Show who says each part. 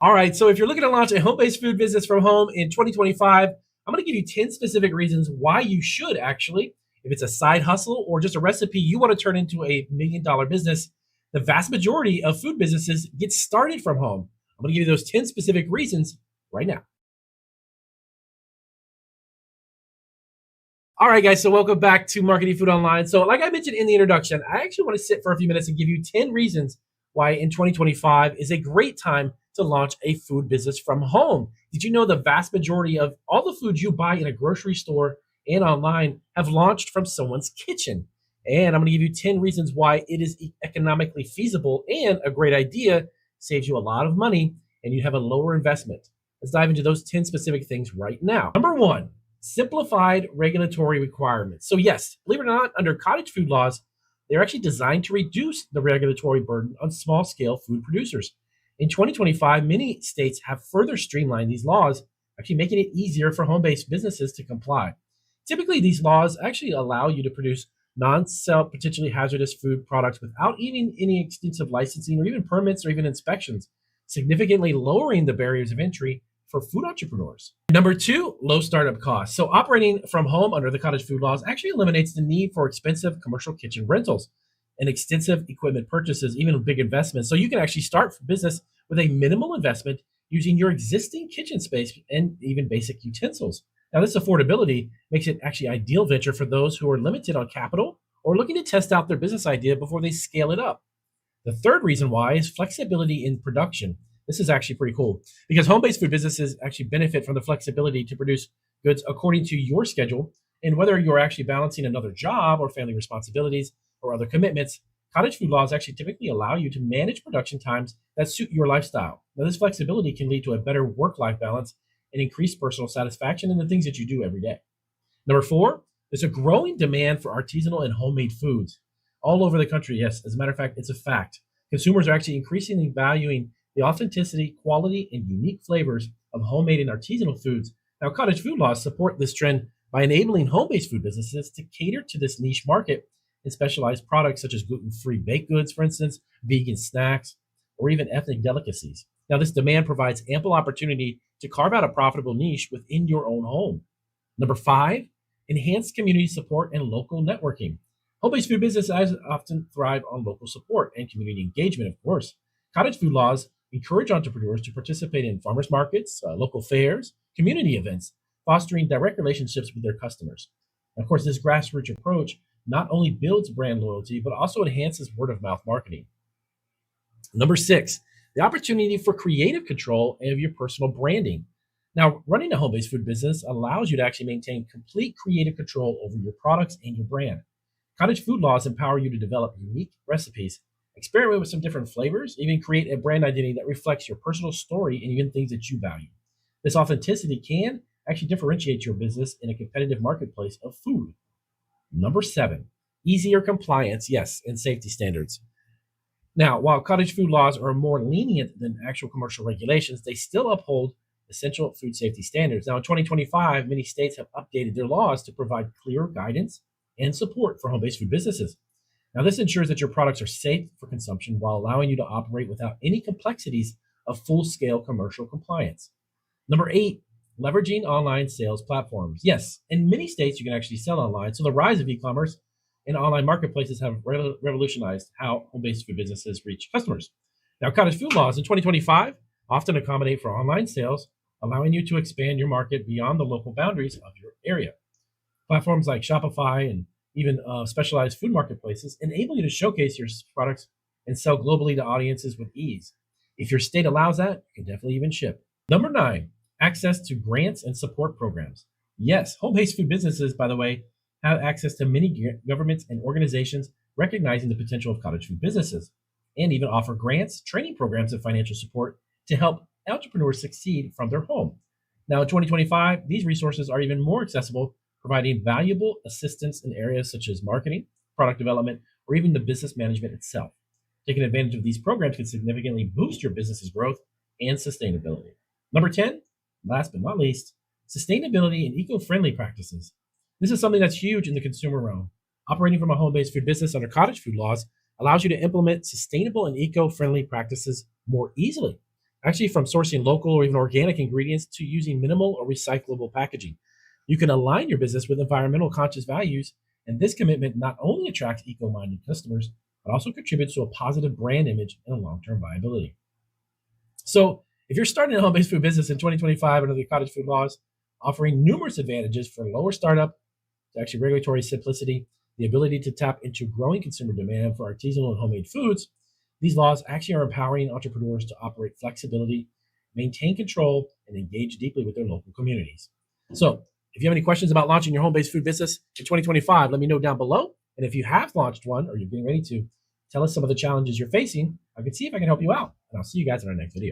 Speaker 1: All right, so if you're looking to launch a home-based food business from home in 2025, I'm going to give you 10 specific reasons why you should actually. If it's a side hustle or just a recipe you want to turn into a $1 million business, the vast majority of food businesses get started from home. I'm going to give you those 10 specific reasons right now. All right, guys, so welcome back to Marketing Food Online. So, like I mentioned in the introduction, I actually want to sit for a few minutes and give you 10 reasons why in 2025 is a great time to launch a food business from home. Did you know the vast majority of all the foods you buy in a grocery store and online have launched from someone's kitchen? And I'm going to give you 10 reasons why it is economically feasible and a great idea, saves you a lot of money, and you have a lower investment. Let's dive into those 10 specific things right now. Number one, simplified regulatory requirements. So, yes, believe it or not, under cottage food laws, they're actually designed to reduce the regulatory burden on small scale food producers. In 2025, many states have further streamlined these laws, actually making it easier for home based businesses to comply. Typically, these laws actually allow you to produce non sell potentially hazardous food products without even any extensive licensing or even permits or even inspections, significantly lowering the barriers of entry for food entrepreneurs. Number two, low startup costs. So, operating from home under the cottage food laws actually eliminates the need for expensive commercial kitchen rentals and extensive equipment purchases, even big investments. So, you can actually start business with a minimal investment using your existing kitchen space and even basic utensils. Now, this affordability makes it actually ideal venture for those who are limited on capital or looking to test out their business idea before they scale it up. The third reason why is flexibility in production. This is actually pretty cool because home based food businesses actually benefit from the flexibility to produce goods according to your schedule. And whether you're actually balancing another job or family responsibilities or other commitments, cottage food laws actually typically allow you to manage production times that suit your lifestyle. Now, this flexibility can lead to a better work life balance and increased personal satisfaction in the things that you do every day. Number four, there's a growing demand for artisanal and homemade foods all over the country. Yes, as a matter of fact, it's a fact. Consumers are actually increasingly valuing the authenticity, quality, and unique flavors of homemade and artisanal foods. Now, cottage food laws support this trend by enabling home based food businesses to cater to this niche market and specialized products such as gluten free baked goods, for instance, vegan snacks, or even ethnic delicacies. Now, this demand provides ample opportunity to carve out a profitable niche within your own home. Number five, enhanced community support and local networking. Home-based food businesses often thrive on local support and community engagement, of course. Cottage food laws encourage entrepreneurs to participate in farmers markets, local fairs, community events, fostering direct relationships with their customers. And of course, this grassroots approach not only builds brand loyalty, but also enhances word of mouth marketing. Number six, the opportunity for creative control of your personal branding. Now, running a home based food business allows you to actually maintain complete creative control over your products and your brand. Cottage food laws empower you to develop unique recipes, experiment with some different flavors, even create a brand identity that reflects your personal story and even things that you value. This authenticity can actually differentiate your business in a competitive marketplace of food. Number seven, easier compliance, yes, and safety standards. Now, while cottage food laws are more lenient than actual commercial regulations, they still uphold essential food safety standards. Now, in 2025, many states have updated their laws to provide clear guidance and support for home based food businesses. Now, this ensures that your products are safe for consumption while allowing you to operate without any complexities of full scale commercial compliance. Number eight, leveraging online sales platforms. Yes, in many states, you can actually sell online. So, the rise of e commerce and online marketplaces have revolutionized how home based food businesses reach customers. Now, cottage food laws in 2025 often accommodate for online sales, allowing you to expand your market beyond the local boundaries of your area. Platforms like Shopify and even specialized food marketplaces enable you to showcase your products and sell globally to audiences with ease. If your state allows that, you can definitely even ship. Number nine, access to grants and support programs. Yes, home based food businesses, by the way, have access to many governments and organizations recognizing the potential of cottage food businesses and even offer grants, training programs, and financial support to help entrepreneurs succeed from their home. Now, in 2025, these resources are even more accessible, providing valuable assistance in areas such as marketing, product development, or even the business management itself. Taking advantage of these programs can significantly boost your business's growth and sustainability. Number 10, last but not least, sustainability and eco friendly practices. This is something that's huge in the consumer realm. Operating from a home based food business under cottage food laws allows you to implement sustainable and eco friendly practices more easily. actually from sourcing local or even organic ingredients to using minimal or recyclable packaging. You can align your business with environmental conscious values, and this commitment not only attracts eco-minded customers, but also contributes to a positive brand image and a long-term viability. So, if you're starting a home-based food business in 2025 under the cottage food laws, offering numerous advantages for lower startup, to actually regulatory simplicity, the ability to tap into growing consumer demand for artisanal and homemade foods, these laws actually are empowering entrepreneurs to operate flexibility, maintain control, and engage deeply with their local communities. So, if you have any questions about launching your home-based food business in 2025, let me know down below. And if you have launched one or you're getting ready to, tell us some of the challenges you're facing. I can see if I can help you out. And I'll see you guys in our next video.